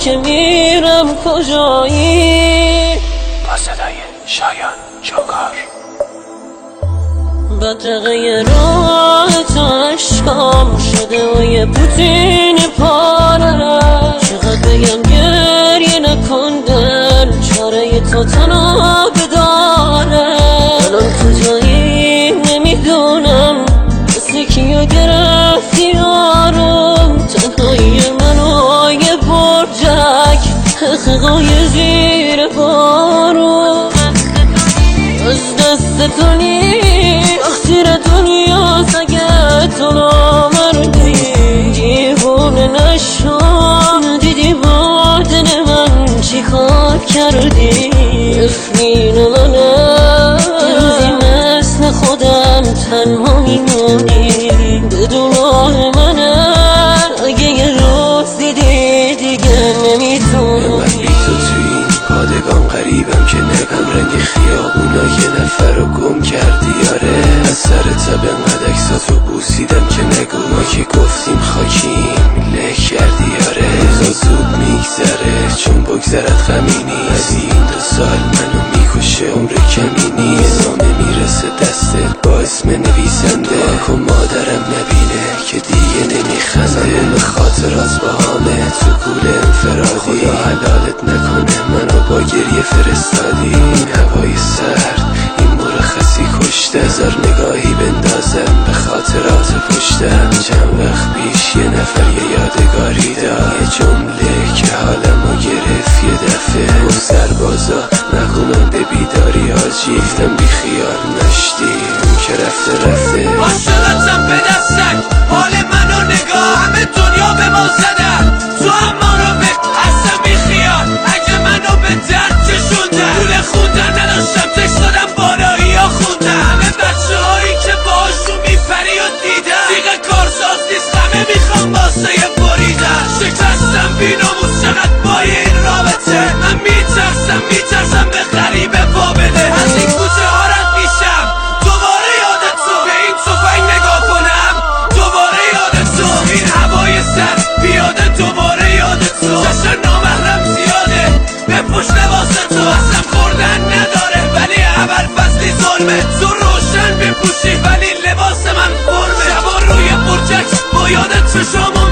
که میرم کجایی. با صدای شایان جوکار. بدرقه راه تو عشقام شده و یه پوتین پاره. چقدر بگم گریه نکن دل، چاره تو تنها بداره. الان کجایی نمیدونم، مثل کیو گرفتی یارم. تنهایی منو یه برجک، حقیقای زیر بارون. از دست تو وقتی را دنیا اگه تو نامردی. دیوونه نشو دیدی با دل من چی کار کردی. افنین منه یه روزی مثل خودم تنها میمونی. بدون آه منه اگه یه روز دیدی دیگه نمیتونی. من بی تو توی این پادگان غریبم که نگم رنگ خیابونا یه نفر رو گم کردی. آره از سر تب انقدر اکساتو بوسیدم که نگو ما که گفتیم خاکیم له کردی. آره روزا زود میگذره چون بگذرد غمینی. از این 2 سال منو میکشه عمر کمی نیست. نمیرسه دستت با اسم نویسنده. کن مادرم نبینه که دیگه نمیخنده. به خاطرات با همه تو گول انفرادی. خدا حلالت نکنه منو با گریه فرستادی. این هوای سرد این مرخصی کشته. هزار نگاهی بندازم به خاطرات پشتم. چند وقت پیش یه نفر یه یادگاری داد. یه جمله که حالمو گرفت یه دفعه. گفت سربازا نکنم به بیداری آجی. گفتم بی خیال نشتی اون که رفته. عاشقتم به دستک حال منو نگاه. همه دنیا به ما زدن تو هم ما رو به اصلا بی خیال. اگه منو به درد کشوندن پول خوندن نداشتم تکس دادم بالایی ها خوندن. همه بچه هایی که باشون میپری و دیدن دیگه کارساز نیست همه میخوام واسه بریدن. شکستم بی ناموس چقدر بای این رابطه. من میترسم به غریبه وابده. از این کوچه ها رد میشم دوباره یادت تو. به این تفنگ نگاه کنم دوباره یادت تو. این هوای سر بیاده دوباره یادت تو. جشن نامحرم زیاده به پشت واسه تو. اصلا خوردن نداره ولی اول فصلی ظلمه. تو روشن بپوشی ولی لباس من فرمه. شبا روی برجک با یادت چشامو